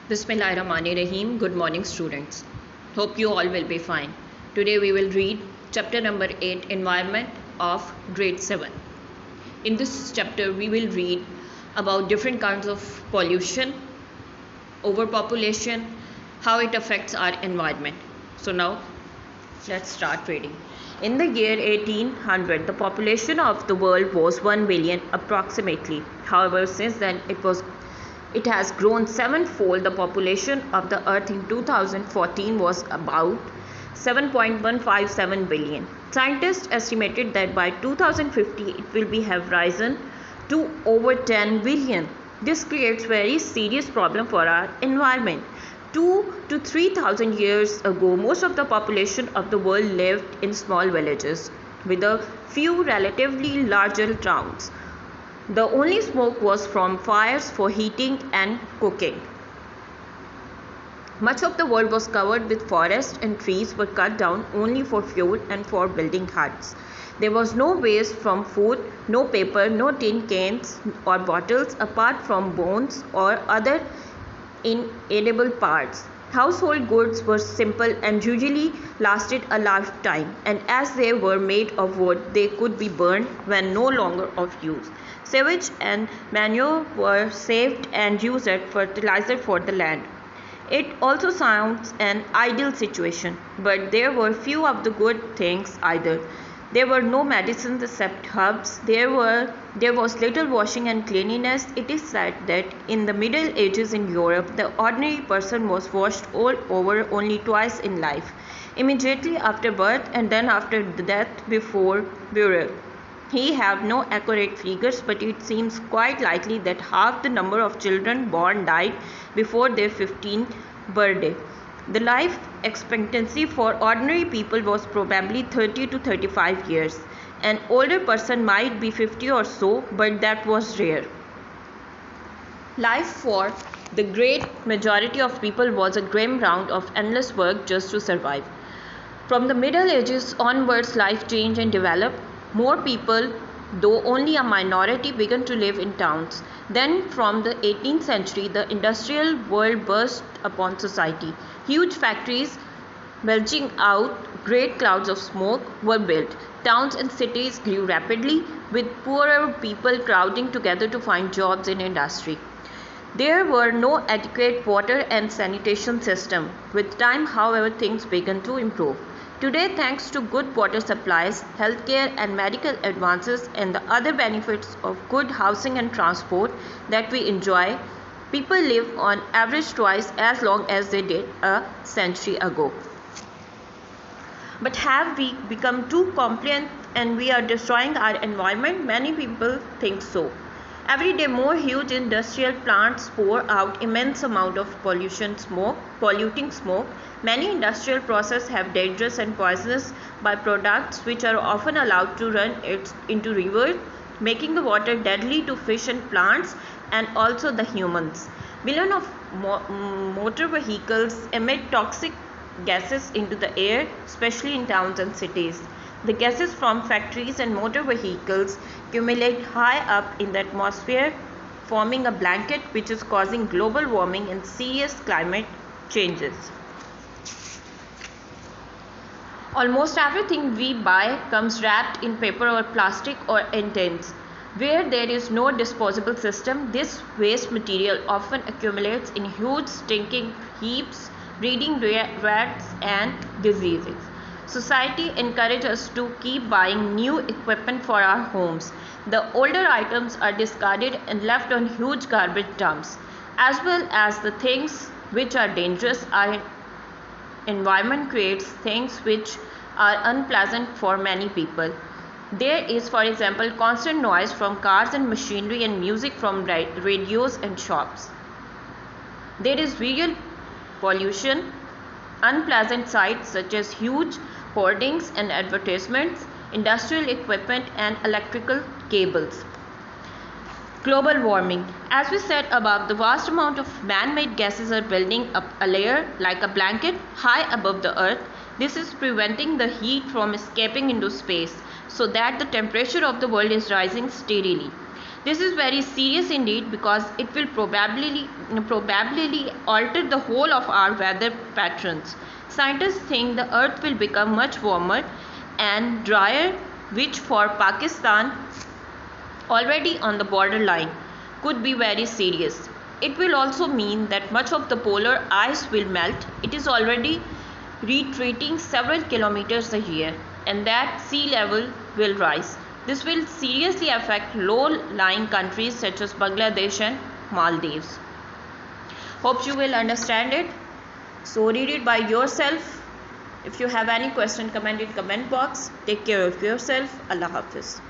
Bismillahirrahmanirrahim. Good morning, students. Hope you all will be fine. Today we will read chapter number 8, Environment of grade 7. In this chapter, we will read about different kinds of pollution, overpopulation, how it affects our environment. So now, let's start reading. In the year 1800, the population of the world was 1 billion approximately. However, since then it has grown sevenfold. The population of the earth in 2014 was about 7.157 billion. Scientists estimated that by 2050 it will have risen to over 10 billion. This creates very serious problem for our environment. 2 to 3,000 years ago, most of the population of the world lived in small villages with a few relatively larger towns. The only smoke was from fires for heating and cooking. Much of the world was covered with forests, and trees were cut down only for fuel and for building huts. There was no waste from food, no paper, no tin cans or bottles apart from bones or other inedible parts. Household goods were simple and usually lasted a lifetime, and as they were made of wood, they could be burned when no longer of use. Sewage and manure were saved and used as fertilizer for the land. It also sounds an ideal situation, but there were few of the good things either. There were no medicines except herbs. There was little washing and cleanliness. It is said that in the Middle Ages in Europe, the ordinary person was washed all over only twice in life, immediately after birth and then after death before burial. He have no accurate figures, but it seems quite likely that half the number of children born died before their 15th birthday. The life expectancy for ordinary people was probably 30 to 35 years. An older person might be 50 or so, but that was rare. Life for the great majority of people was a grim round of endless work just to survive. From the Middle Ages onwards, life changed and developed. More people, though only a minority, began to live in towns. Then, from the 18th century, the industrial world burst upon society. Huge factories belching out great clouds of smoke were built. Towns and cities grew rapidly, with poorer people crowding together to find jobs in industry. There were no adequate water and sanitation system. With time, however, things began to improve. Today, thanks to good water supplies, healthcare and medical advances and the other benefits of good housing and transport that we enjoy, people live on average twice as long as they did a century ago. But have we become too compliant and we are destroying our environment? Many people think so. Every day more huge industrial plants pour out immense amount of polluting smoke. Many industrial processes have dangerous and poisonous byproducts which are often allowed to run into rivers, making the water deadly to fish and plants and also the humans. Millions of motor vehicles emit toxic gases into the air, especially in towns and cities. The gases from factories and motor vehicles accumulate high up in the atmosphere, forming a blanket which is causing global warming and serious climate changes. Almost everything we buy comes wrapped in paper or plastic or in tins. Where there is no disposable system, this waste material often accumulates in huge stinking heaps, breeding rats and diseases. Society encourages us to keep buying new equipment for our homes. The older items are discarded and left on huge garbage dumps. As well as the things which are dangerous, our environment creates things which are unpleasant for many people. There is, for example, constant noise from cars and machinery and music from radios and shops. There is visual pollution, unpleasant sights such as huge hoardings and advertisements, industrial equipment and electrical cables. Global warming. As we said above, the vast amount of man-made gases are building up a layer like a blanket high above the earth. This is preventing the heat from escaping into space, so that the temperature of the world is rising steadily. This is very serious indeed because it will probably alter the whole of our weather patterns. Scientists think the earth will become much warmer and drier, which for Pakistan, already on the borderline, could be very serious. It will also mean that much of the polar ice will melt. It is already retreating several kilometers a year, and that sea level will rise. This will seriously affect low-lying countries such as Bangladesh and Maldives. Hope you will understand it. So read it by yourself. If you have any question, comment in comment box. Take care of yourself. Allah Hafiz.